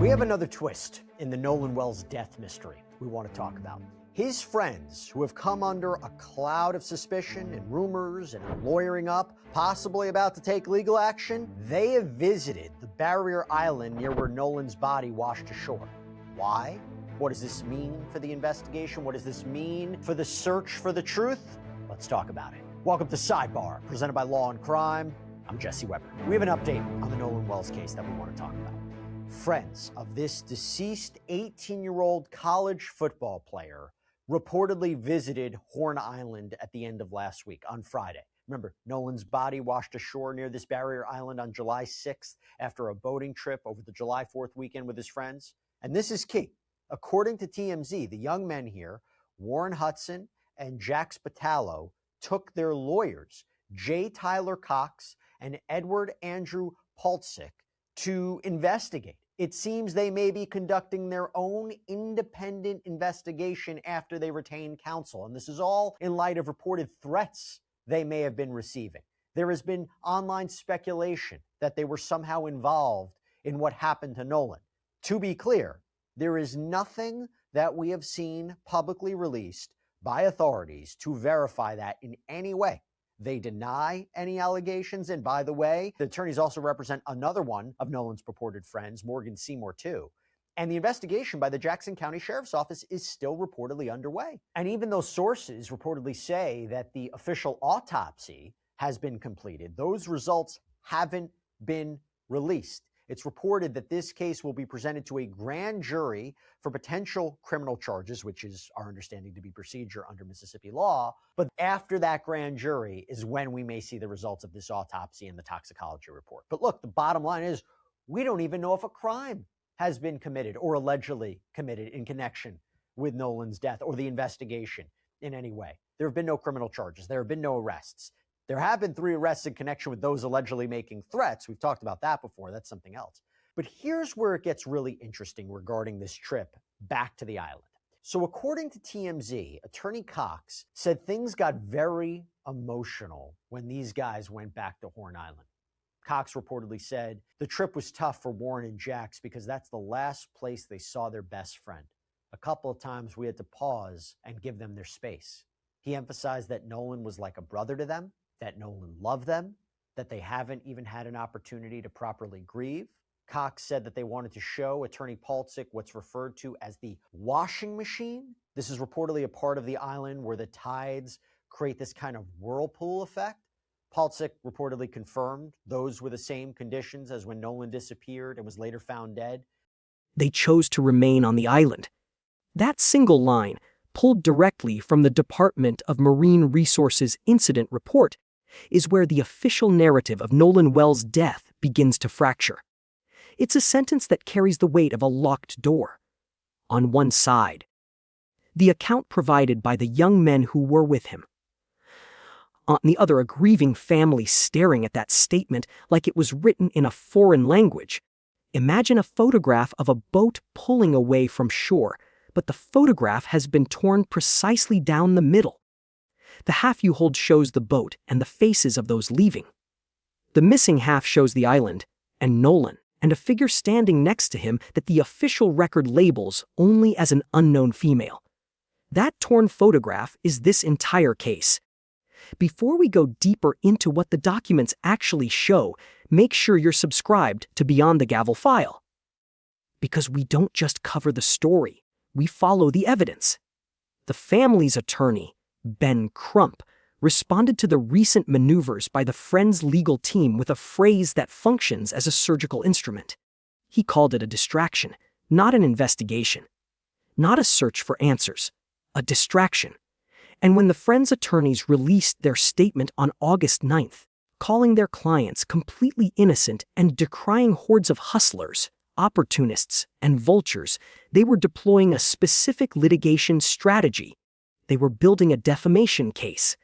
We have another twist in the Nolan Wells death mystery we want to talk about. His friends, who have come under a cloud of suspicion and rumors and are lawyering up, possibly about to take legal action, they have visited the barrier island near where Nolan's body washed ashore. Why? What does this mean for the investigation? What does this mean for the search for the truth? Let's talk about it. Welcome to Sidebar, presented by Law and Crime. I'm Jesse Weber. We have an update on the Nolan Wells case that we want to talk about. Friends of this deceased 18-year-old college football player reportedly visited Horn Island at the end of last week, on Friday. Remember, Nolan's body washed ashore near this barrier island on July 6th after a boating trip over the July 4th weekend with his friends. And this is key. According to TMZ, the young men here, Warren Hudson and Jack Spatalo, took their lawyers, J. Tyler Cox and Edward Andrew Paltzik, to investigate. It seems they may be conducting their own independent investigation after they retain counsel. And this is all in light of reported threats they may have been receiving. There has been online speculation that they were somehow involved in what happened to Nolan. To be clear, there is nothing that we have seen publicly released by authorities to verify that in any way. They deny any allegations. And by the way, the attorneys also represent another one of Nolan's purported friends, Morgan Seymour, too. And the investigation by the Jackson County Sheriff's Office is still reportedly underway. And even though sources reportedly say that the official autopsy has been completed, those results haven't been released. It's reported that this case will be presented to a grand jury for potential criminal charges, which is our understanding to be procedure under Mississippi law. But after that grand jury is when we may see the results of this autopsy and the toxicology report. But look, the bottom line is we don't even know if a crime has been committed or allegedly committed in connection with Nolan's death or the investigation in any way. There have been no criminal charges. There have been no arrests. There have been 3 arrests in connection with those allegedly making threats. We've talked about that before. That's something else. But here's where it gets really interesting regarding this trip back to the island. So according to TMZ, Attorney Cox said things got very emotional when these guys went back to Horn Island. Cox reportedly said the trip was tough for Warren and Jax because that's the last place they saw their best friend. A couple of times we had to pause and give them their space. He emphasized that Nolan was like a brother to them, that Nolan loved them, that they haven't even had an opportunity to properly grieve. Cox said that they wanted to show Attorney Paltzik what's referred to as the washing machine. This is reportedly a part of the island where the tides create this kind of whirlpool effect. Paltzik reportedly confirmed those were the same conditions as when Nolan disappeared and was later found dead. They chose to remain on the island. That single line, pulled directly from the Department of Marine Resources incident report, is where the official narrative of Nolan Wells' death begins to fracture. It's a sentence that carries the weight of a locked door. On one side, the account provided by the young men who were with him. On the other, a grieving family staring at that statement like it was written in a foreign language. Imagine a photograph of a boat pulling away from shore, but the photograph has been torn precisely down the middle. The half you hold shows the boat and the faces of those leaving. The missing half shows the island and Nolan and a figure standing next to him that the official record labels only as an unknown female. That torn photograph is this entire case. Before we go deeper into what the documents actually show, make sure you're subscribed to Beyond the Gavel File. Because we don't just cover the story, we follow the evidence. The family's attorney, Ben Crump, responded to the recent maneuvers by the Friends legal team with a phrase that functions as a surgical instrument. He called it a distraction, not an investigation. Not a search for answers, a distraction. And when the Friends attorneys released their statement on August 9th, calling their clients completely innocent and decrying hordes of hustlers, opportunists, and vultures, they were deploying a specific litigation strategy. They were building a defamation case.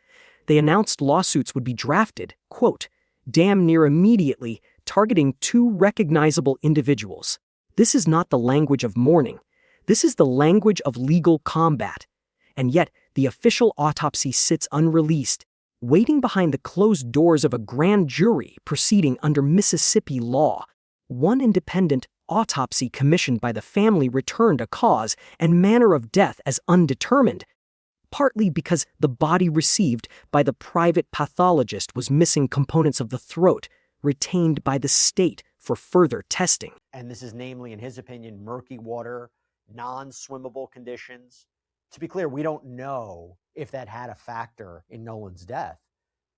They announced lawsuits would be drafted, quote, damn near immediately, targeting 2 recognizable individuals. This is not the language of mourning. This is the language of legal combat. And yet, the official autopsy sits unreleased, waiting behind the closed doors of a grand jury proceeding under Mississippi law. One independent autopsy commissioned by the family returned a cause and manner of death as undetermined, partly because the body received by the private pathologist was missing components of the throat, retained by the state for further testing. And this is namely, in his opinion, murky water, non-swimmable conditions. To be clear, we don't know if that had a factor in Nolan's death.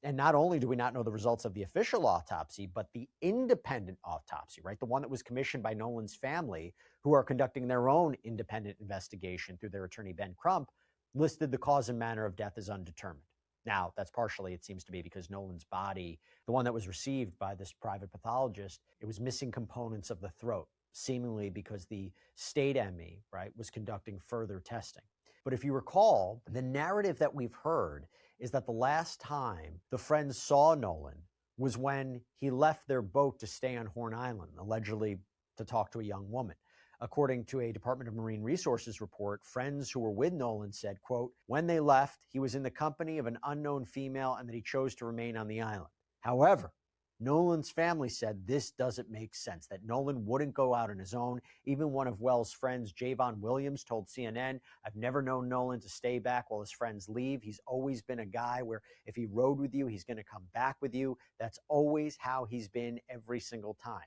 And not only do we not know the results of the official autopsy, but the independent autopsy, right? The one that was commissioned by Nolan's family, who are conducting their own independent investigation through their attorney, Ben Crump, listed the cause and manner of death as undetermined. Now, that's partially, it seems to be, because Nolan's body, the one that was received by this private pathologist, it was missing components of the throat, seemingly because the state ME, right, was conducting further testing. But if you recall, the narrative that we've heard is that the last time the friends saw Nolan was when he left their boat to stay on Horn Island, allegedly to talk to a young woman. According to a Department of Marine Resources report, friends who were with Nolan said, quote, when they left, he was in the company of an unknown female and that he chose to remain on the island. However, Nolan's family said this doesn't make sense, that Nolan wouldn't go out on his own. Even one of Wells' friends, Javon Williams, told CNN, I've never known Nolan to stay back while his friends leave. He's always been a guy where if he rode with you, he's going to come back with you. That's always how he's been every single time.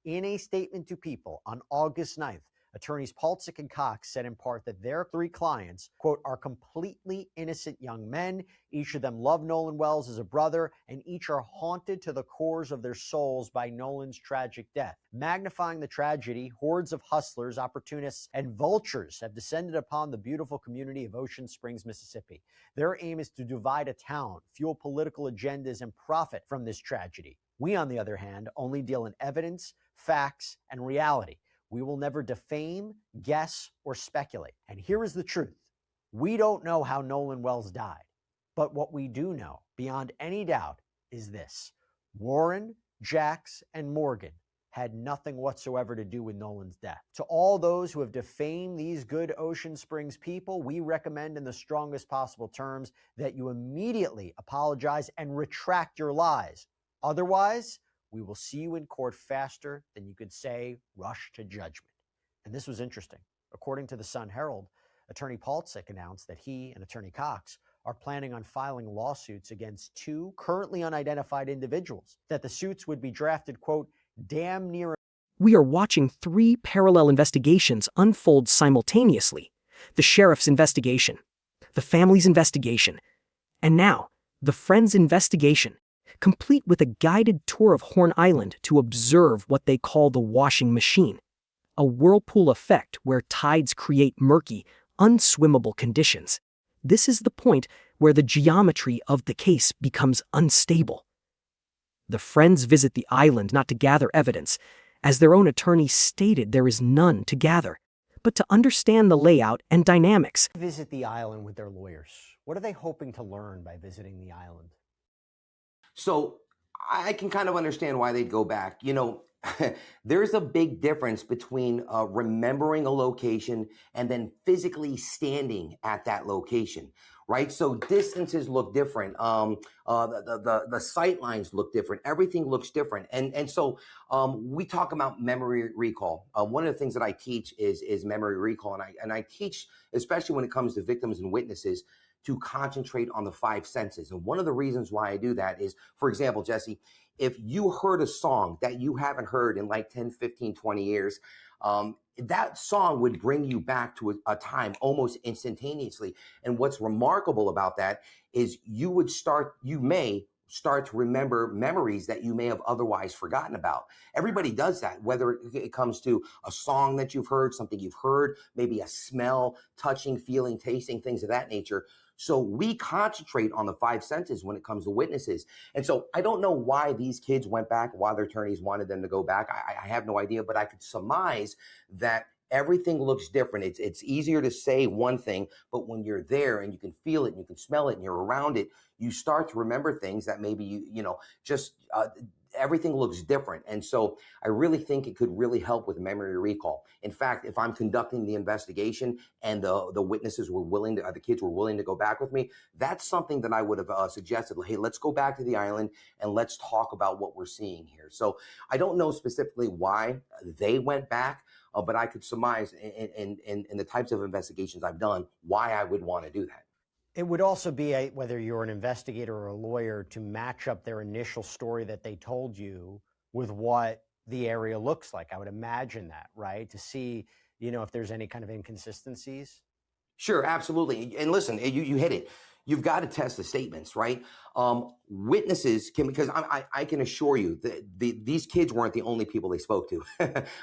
In a statement to People on August 9th, attorneys Paltzik and Cox said in part that their three clients, quote, are completely innocent young men. Each of them love Nolan Wells as a brother, and each are haunted to the cores of their souls by Nolan's tragic death. Magnifying the tragedy, hordes of hustlers, opportunists, and vultures have descended upon the beautiful community of Ocean Springs, Mississippi. Their aim is to divide a town, fuel political agendas, and profit from this tragedy. We, on the other hand, only deal in evidence, facts, and reality. We will never defame, guess, or speculate. And here is the truth. We don't know how Nolan Wells died. But what we do know, beyond any doubt, is this. Warren, Jax, and Morgan had nothing whatsoever to do with Nolan's death. To all those who have defamed these good Ocean Springs people, we recommend in the strongest possible terms that you immediately apologize and retract your lies. Otherwise, we will see you in court faster than you could say rush to judgment. And this was interesting. According to the Sun Herald, attorney Paltzik announced that he and attorney Cox are planning on filing lawsuits against two currently unidentified individuals, that the suits would be drafted, quote, damn near. We are watching three parallel investigations unfold simultaneously. The sheriff's investigation, the family's investigation, and now the friend's investigation, complete with a guided tour of Horn Island to observe what they call the washing machine, a whirlpool effect where tides create murky, unswimmable conditions. This is the point where the geometry of the case becomes unstable. The friends visit the island not to gather evidence. As their own attorney stated, there is none to gather, but to understand the layout and dynamics. Visit the island with their lawyers. What are they hoping to learn by visiting the island? So I can kind of understand why they'd go back. You know, there's a big difference between remembering a location and then physically standing at that location, right? So distances look different. The sight lines look different. Everything looks different. And so we talk about memory recall. One of the things that I teach is memory recall. And I teach, especially when it comes to victims and witnesses, to concentrate on the five senses. And one of the reasons why I do that is, for example, Jesse, if you heard a song that you haven't heard in like 10, 15, 20 years, that song would bring you back to a time almost instantaneously. And what's remarkable about that is you may start to remember memories that you may have otherwise forgotten about. Everybody does that, whether it comes to a song that you've heard, something you've heard, maybe a smell, touching, feeling, tasting, things of that nature. So we concentrate on the five senses when it comes to witnesses. And so I don't know why these kids went back, why their attorneys wanted them to go back. I have no idea, but I could surmise that everything looks different. It's easier to say one thing, but when you're there and you can feel it and you can smell it and you're around it, you start to remember things that maybe you just everything looks different. And so I really think it could really help with memory recall. In fact, if I'm conducting the investigation and the witnesses were willing to, the kids were willing to go back with me, that's something that I would have suggested. Hey, let's go back to the island and let's talk about what we're seeing here. So I don't know specifically why they went back, but I could surmise in the types of investigations I've done why I would want to do that. It would also be, whether you're an investigator or a lawyer, to match up their initial story that they told you with what the area looks like. I would imagine that, right? To see, if there's any kind of inconsistencies. Sure, absolutely. And listen, you hit it. You've got to test the statements, right? Witnesses can, because I can assure you that these kids weren't the only people they spoke to.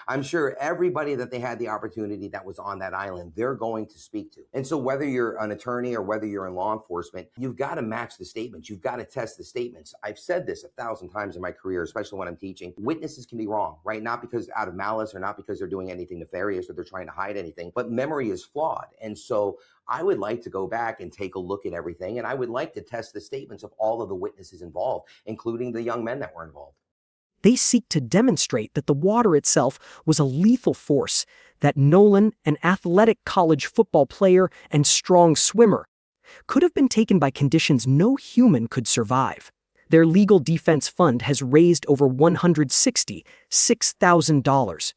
I'm sure everybody that they had the opportunity that was on that island, they're going to speak to. And so whether you're an attorney or whether you're in law enforcement, you've got to match the statements. You've got to test the statements. I've said this 1,000 times in my career, especially when I'm teaching. Witnesses can be wrong, right? Not because out of malice or not because they're doing anything nefarious or they're trying to hide anything, but memory is flawed. And so I would like to go back and take a look at everything, and I would like to test the statements of all of the witnesses involved, including the young men that were involved. They seek to demonstrate that the water itself was a lethal force, that Nolan, an athletic college football player and strong swimmer, could have been taken by conditions no human could survive. Their legal defense fund has raised over $166,000.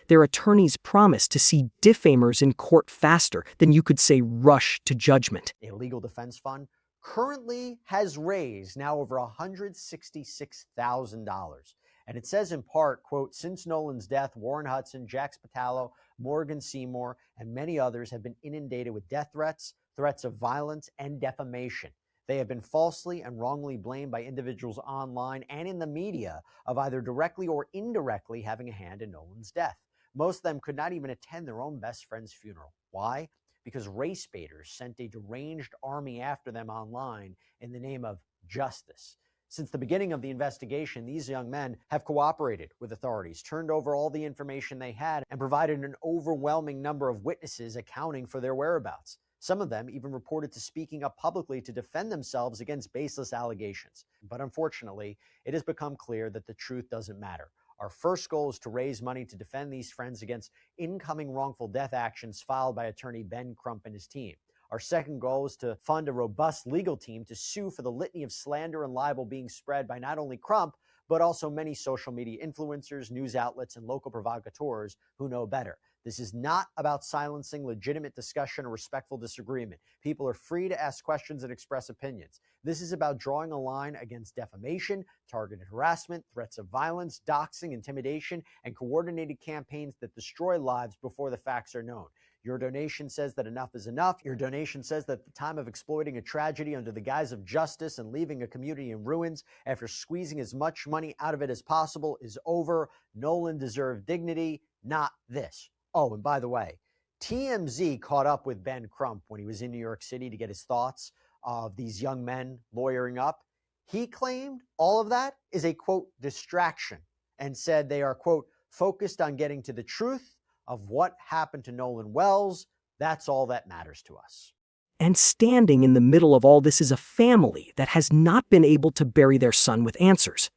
Their attorneys promise to see defamers in court faster than you could say rush to judgment. A legal defense fund currently has raised now over $166,000. And it says in part, quote, since Nolan's death, Warren Hudson, Jack Spatalo, Morgan Seymour, and many others have been inundated with death threats, threats of violence, and defamation. They have been falsely and wrongly blamed by individuals online and in the media of either directly or indirectly having a hand in Nolan's death. Most of them could not even attend their own best friend's funeral. Why? Because race baiters sent a deranged army after them online in the name of justice. Since the beginning of the investigation, these young men have cooperated with authorities, turned over all the information they had, and provided an overwhelming number of witnesses accounting for their whereabouts. Some of them even reported to speaking up publicly to defend themselves against baseless allegations. But unfortunately, it has become clear that the truth doesn't matter. Our first goal is to raise money to defend these friends against incoming wrongful death actions filed by attorney Ben Crump and his team. Our second goal is to fund a robust legal team to sue for the litany of slander and libel being spread by not only Crump, but also many social media influencers, news outlets, and local provocateurs who know better. This is not about silencing legitimate discussion or respectful disagreement. People are free to ask questions and express opinions. This is about drawing a line against defamation, targeted harassment, threats of violence, doxing, intimidation, and coordinated campaigns that destroy lives before the facts are known. Your donation says that enough is enough. Your donation says that the time of exploiting a tragedy under the guise of justice and leaving a community in ruins after squeezing as much money out of it as possible is over. Nolan deserved dignity, not this. Oh, and by the way, TMZ caught up with Ben Crump when he was in New York City to get his thoughts of these young men lawyering up. He claimed all of that is a, quote, distraction, and said they are, quote, focused on getting to the truth of what happened to Nolan Wells. That's all that matters to us. And standing in the middle of all this is a family that has not been able to bury their son with answers.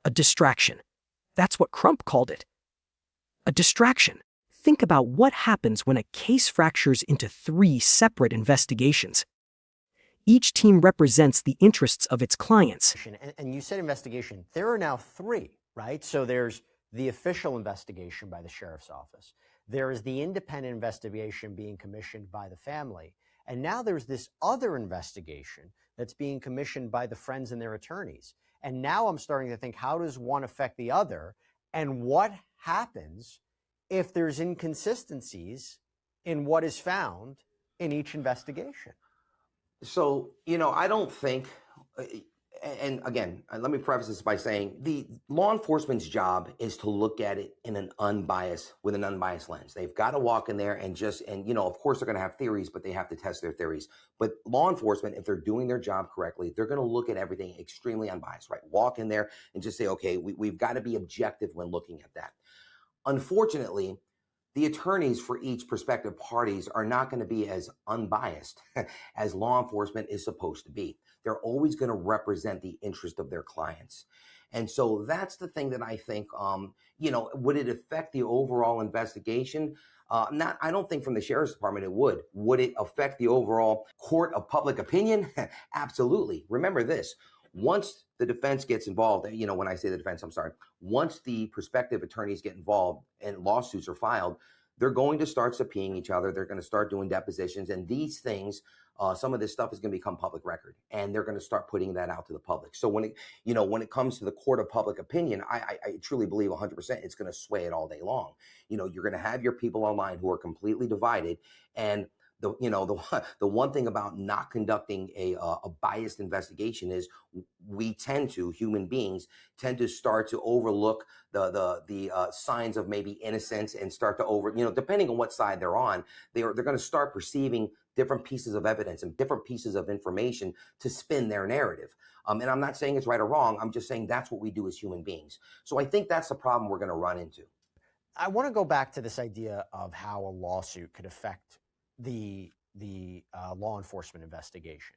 A distraction. That's what Crump called it. A distraction. Think about what happens when a case fractures into 3 separate investigations. Each team represents the interests of its clients. And you said investigation. There are now 3, right? So there's the official investigation by the sheriff's office. There is the independent investigation being commissioned by the family. And now there's this other investigation that's being commissioned by the friends and their attorneys. And now I'm starting to think, how does one affect the other? And what happens if there's inconsistencies in what is found in each investigation? So, I don't think, and again, let me preface this by saying the law enforcement's job is to look at it with an unbiased lens. They've got to walk in there and of course they're going to have theories, but they have to test their theories. But law enforcement, if they're doing their job correctly, they're going to look at everything extremely unbiased, right? Walk in there and just say, okay, we've got to be objective when looking at that. Unfortunately, the attorneys for each prospective parties are not going to be as unbiased as law enforcement is supposed to be. They're always going to represent the interest of their clients. And so that's the thing that I think, would it affect the overall investigation? I don't think from the sheriff's department it would. Would it affect the overall court of public opinion? Absolutely. Remember this. Once the defense gets involved, when I say the defense, I'm sorry, once the prospective attorneys get involved and lawsuits are filed, they're going to start subpoenaing each other. They're going to start doing depositions, and these things, some of this stuff is going to become public record, and they're going to start putting that out to the public. So when it comes to the court of public opinion, I truly believe 100% it's going to sway it all day long. You're going to have your people online who are completely divided, and the one thing about not conducting a biased investigation is human beings tend to start to overlook the signs of maybe innocence and start to depending on what side they're on, they're going to start perceiving different pieces of evidence and different pieces of information to spin their narrative. And I'm not saying it's right or wrong. I'm just saying that's what we do as human beings. So I think that's the problem we're going to run into. I want to go back to this idea of how a lawsuit could affect the law enforcement investigation.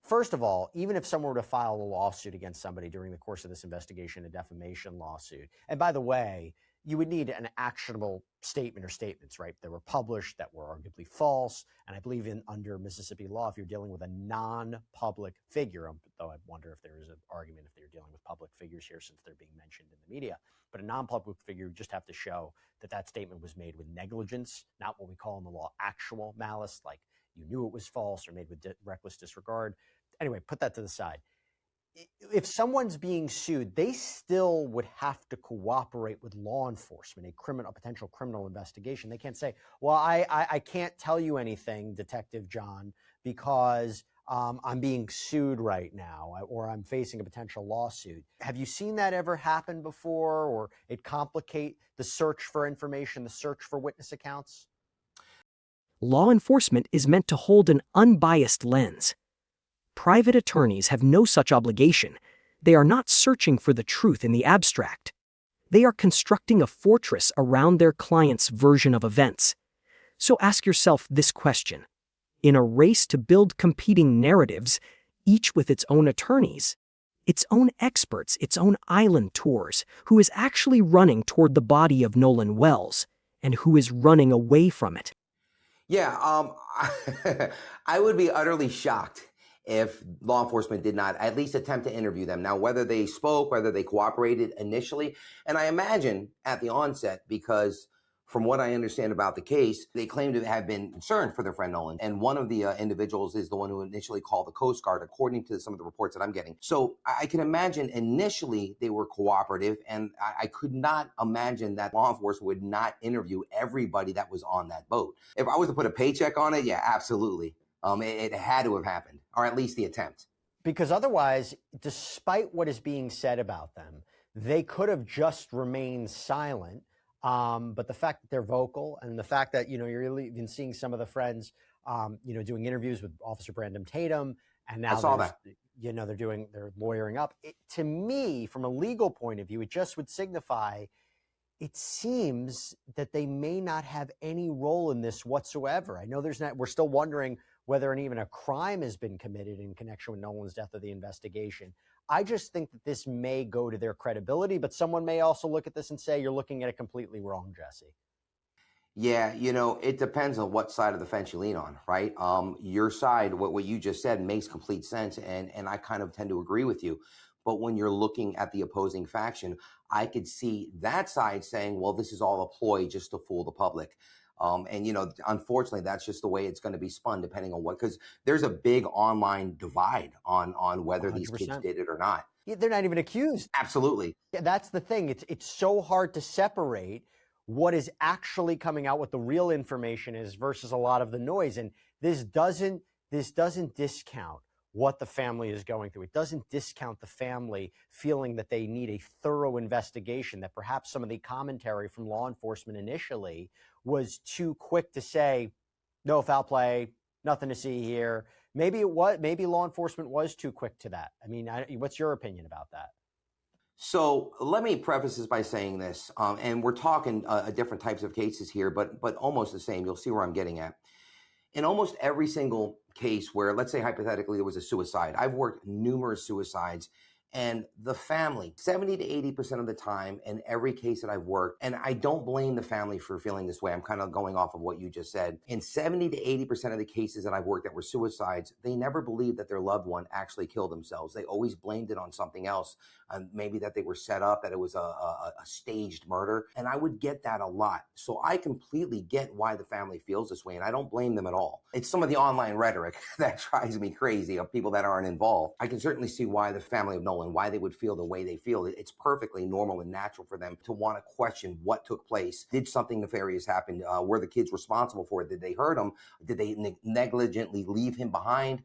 First of all, even if someone were to file a lawsuit against somebody during the course of this investigation, a defamation lawsuit, and by the way, you would need an actionable statement or statements, right? That were published, that were arguably false. And I believe under Mississippi law, if you're dealing with a non-public figure, though I wonder if there is an argument if they're dealing with public figures here since they're being mentioned in the media, but a non-public figure, you just have to show that that statement was made with negligence, not what we call in the law actual malice, like you knew it was false or made with reckless disregard. Anyway, put that to the side. If someone's being sued, they still would have to cooperate with law enforcement, a potential criminal investigation. They can't say, well, I can't tell you anything, Detective John, because I'm being sued right now, or I'm facing a potential lawsuit. Have you seen that ever happen before, or it complicate the search for information, the search for witness accounts? Law enforcement is meant to hold an unbiased lens. Private attorneys have no such obligation. They are not searching for the truth in the abstract. They are constructing a fortress around their client's version of events. So ask yourself this question. In a race to build competing narratives, each with its own attorneys, its own experts, its own island tours, who is actually running toward the body of Nolan Wells, and who is running away from it? Yeah, I would be utterly shocked if law enforcement did not at least attempt to interview them. Now, whether they spoke, whether they cooperated initially, and I imagine at the onset, because from what I understand about the case, they claim to have been concerned for their friend Nolan. And one of the individuals is the one who initially called the Coast Guard, according to some of the reports that I'm getting. So I can imagine initially they were cooperative, and I could not imagine that law enforcement would not interview everybody that was on that boat. If I was to put a paycheck on it, yeah, absolutely. It had to have happened, or at least the attempt. Because otherwise, despite what is being said about them, they could have just remained silent. But the fact that they're vocal, and the fact that, you're even seeing some of the friends, doing interviews with Officer Brandon Tatum, and now I saw that. They're lawyering up. To me, from a legal point of view, it just would signify, it seems that they may not have any role in this whatsoever. I know we're still wondering whether even a crime has been committed in connection with Nolan's death or the investigation. I just think that this may go to their credibility, but someone may also look at this and say, you're looking at it completely wrong, Jesse. Yeah, it depends on what side of the fence you lean on, right? Your side, what you just said makes complete sense, and I kind of tend to agree with you. But when you're looking at the opposing faction, I could see that side saying, well, this is all a ploy just to fool the public. Unfortunately, that's just the way it's going to be spun, depending on because there's a big online divide on whether 100%. These kids did it or not. Yeah, they're not even accused. Absolutely. Yeah, that's the thing. It's so hard to separate what is actually coming out, what the real information is, versus a lot of the noise. And this doesn't discount what the family is going through. It doesn't discount the family feeling that they need a thorough investigation, that perhaps some of the commentary from law enforcement initially was too quick to say, no foul play, nothing to see here. Maybe law enforcement was too quick to that. I mean, what's your opinion about that? So let me preface this by saying this, and we're talking different types of cases here, but almost the same. You'll see where I'm getting at. In almost every single case where, let's say hypothetically, there was a suicide, I've worked numerous suicides, And the family, 70 to 80% of the time in every case that I've worked, and I don't blame the family for feeling this way. I'm kind of going off of what you just said. In 70 to 80% of the cases that I've worked that were suicides, they never believed that their loved one actually killed themselves. They always blamed it on something else. Maybe that they were set up, that it was a staged murder. And I would get that a lot. So I completely get why the family feels this way, and I don't blame them at all. It's some of the online rhetoric that drives me crazy of people that aren't involved. I can certainly see why the family of Nolan, why they would feel the way they feel. It's perfectly normal and natural for them to want to question what took place. Did something nefarious happen? Were the kids responsible for it? Did they hurt him? Did they negligently leave him behind?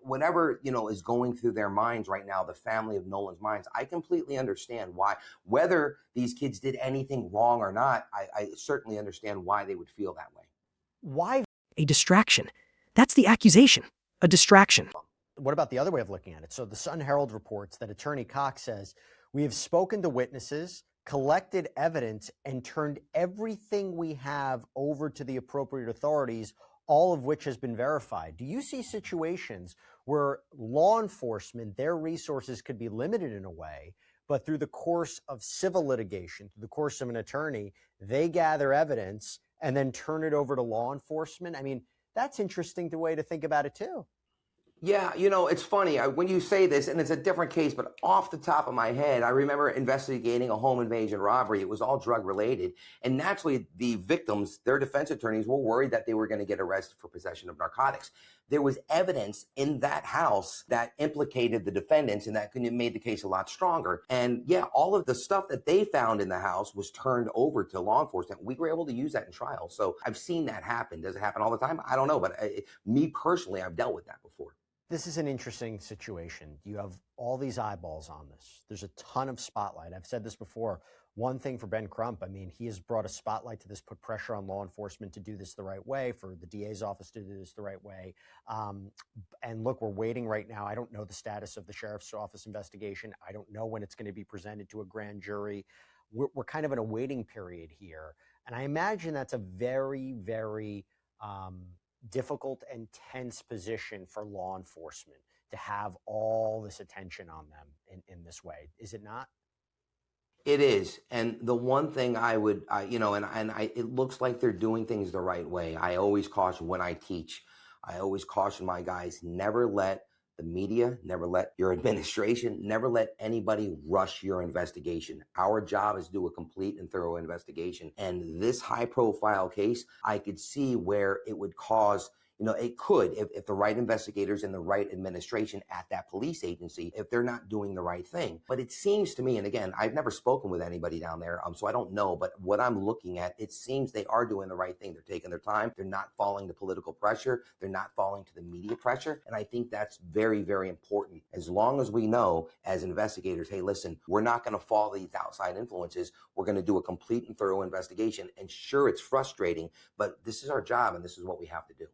Whatever, is going through their minds right now, the family of Nolan's minds, I completely understand why. Whether these kids did anything wrong or not, I certainly understand why they would feel that way. Why? A distraction. That's the accusation. A distraction. What about the other way of looking at it? So the Sun-Herald reports that Attorney Cox says, we have spoken to witnesses, collected evidence, and turned everything we have over to the appropriate authorities, all of which has been verified. Do you see situations where law enforcement, their resources could be limited in a way, but through the course of civil litigation, through the course of an attorney, they gather evidence and then turn it over to law enforcement? I mean, that's interesting the way to think about it too. Yeah, it's funny when you say this, and it's a different case, but off the top of my head, I remember investigating a home invasion robbery. It was all drug related. And naturally, the victims, their defense attorneys were worried that they were going to get arrested for possession of narcotics. There was evidence in that house that implicated the defendants, and that made the case a lot stronger. And yeah, all of the stuff that they found in the house was turned over to law enforcement. We were able to use that in trial. So I've seen that happen. Does it happen all the time? I don't know. But me personally, I've dealt with that before. This is an interesting situation. You have all these eyeballs on this. There's a ton of spotlight. I've said this before. One thing for Ben Crump, I mean, he has brought a spotlight to this, put pressure on law enforcement to do this the right way, for the DA's office to do this the right way. And look, we're waiting right now. I don't know the status of the sheriff's office investigation. I don't know when it's going to be presented to a grand jury. We're kind of in a waiting period here. And I imagine that's a very, very difficult and tense position for law enforcement to have all this attention on them in this way. Is it not? It is. And the one thing it looks like they're doing things the right way. I always caution when I teach, I always caution my guys, never let the media, never let your administration, never let anybody rush your investigation. Our job is to do a complete and thorough investigation. And this high profile case, I could see where it would cause, it could, if the right investigators and the right administration at that police agency, if they're not doing the right thing. But it seems to me, and again, I've never spoken with anybody down there, so I don't know, but what I'm looking at, it seems they are doing the right thing. They're taking their time. They're not falling to political pressure. They're not falling to the media pressure. And I think that's very, very important. As long as we know as investigators, hey, listen, we're not going to follow these outside influences. We're going to do a complete and thorough investigation. And sure, it's frustrating, but this is our job and this is what we have to do.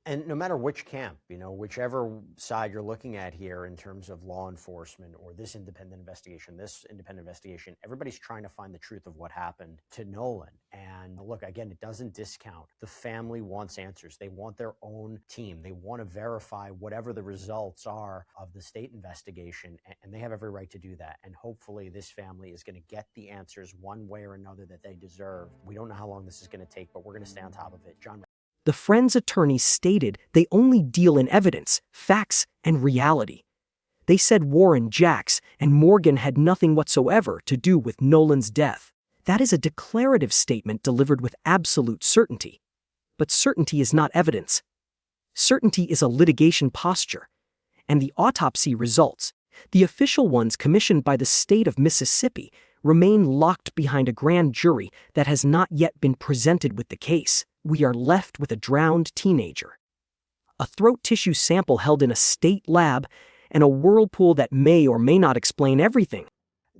And no matter which camp, whichever side you're looking at here in terms of law enforcement or this independent investigation, everybody's trying to find the truth of what happened to Nolan. And look, again, it doesn't discount. The family wants answers. They want their own team. They want to verify whatever the results are of the state investigation, and they have every right to do that. And hopefully this family is going to get the answers one way or another that they deserve. We don't know how long this is going to take, but we're going to stay on top of it. John. The friend's attorneys stated they only deal in evidence, facts, and reality. They said Warren, Jax, and Morgan had nothing whatsoever to do with Nolan's death. That is a declarative statement delivered with absolute certainty. But certainty is not evidence. Certainty is a litigation posture. And the autopsy results, the official ones commissioned by the state of Mississippi, remain locked behind a grand jury that has not yet been presented with the case. We are left with a drowned teenager, a throat tissue sample held in a state lab, and a whirlpool that may or may not explain everything.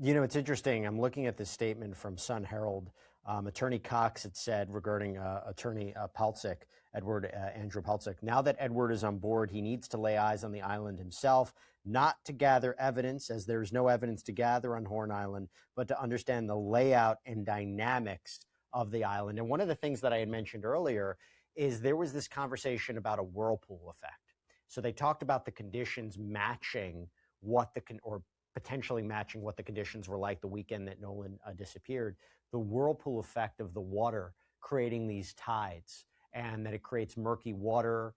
It's interesting. I'm looking at this statement from Sun-Herald. Attorney Cox had said regarding Attorney Palcic, Andrew Palcic, now that Edward is on board, he needs to lay eyes on the island himself, not to gather evidence, as there's no evidence to gather on Horn Island, but to understand the layout and dynamics of the island. And one of the things that I had mentioned earlier is there was this conversation about a whirlpool effect. So they talked about the conditions matching what or potentially matching what the conditions were like the weekend that Nolan disappeared, the whirlpool effect of the water creating these tides, and that it creates murky water,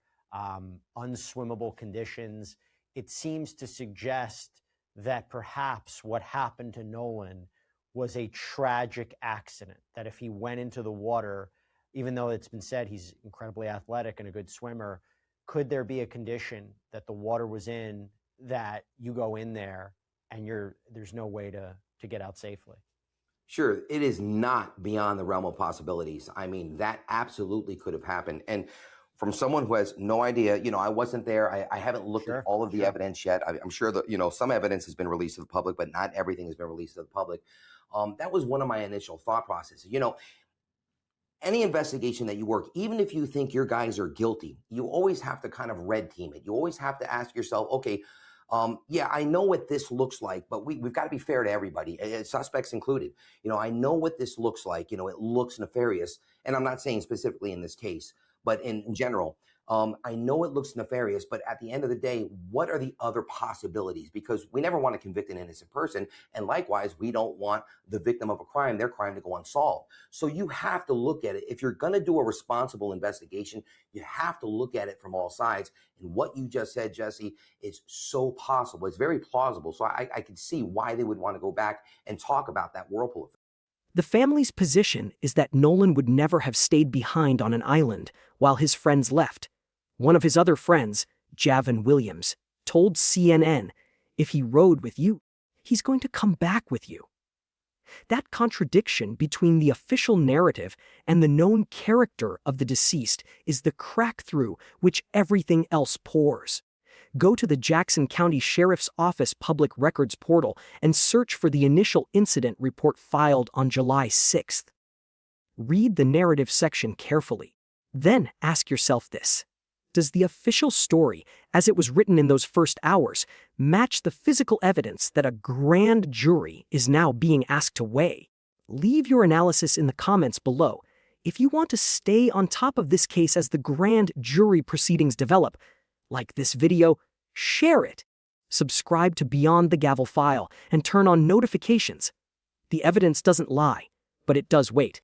unswimmable conditions. It seems to suggest that perhaps what happened to Nolan was a tragic accident, that if he went into the water, even though it's been said he's incredibly athletic and a good swimmer, could there be a condition that the water was in, that you go in there and there's no way to get out safely? Sure, it is not beyond the realm of possibilities. I mean, that absolutely could have happened. And from someone who has no idea, I wasn't there. I haven't looked at all of the evidence yet. I'm sure that, some evidence has been released to the public, but not everything has been released to the public. That was one of my initial thought processes. Any investigation that you work, even if you think your guys are guilty, you always have to kind of red team it. You always have to ask yourself, okay, yeah, I know what this looks like, but we've got to be fair to everybody, suspects included. I know what this looks like. It looks nefarious. And I'm not saying specifically in this case, but in general, I know it looks nefarious, but at the end of the day, what are the other possibilities? Because we never want to convict an innocent person. And likewise, we don't want the victim of a crime, their crime, to go unsolved. So you have to look at it. If you're going to do a responsible investigation, you have to look at it from all sides. And what you just said, Jesse, is so possible. It's very plausible. So I can see why they would want to go back and talk about that whirlpool effect. The family's position is that Nolan would never have stayed behind on an island while his friends left. One of his other friends, Javon Williams, told CNN, if he rode with you, he's going to come back with you. That contradiction between the official narrative and the known character of the deceased is the crack through which everything else pours. Go to the Jackson County Sheriff's Office Public Records portal and search for the initial incident report filed on July 6th. Read the narrative section carefully. Then ask yourself this: does the official story, as it was written in those first hours, match the physical evidence that a grand jury is now being asked to weigh? Leave your analysis in the comments below. If you want to stay on top of this case as the grand jury proceedings develop, like this video, share it. Subscribe to Beyond the Gavel File and turn on notifications. The evidence doesn't lie, but it does wait.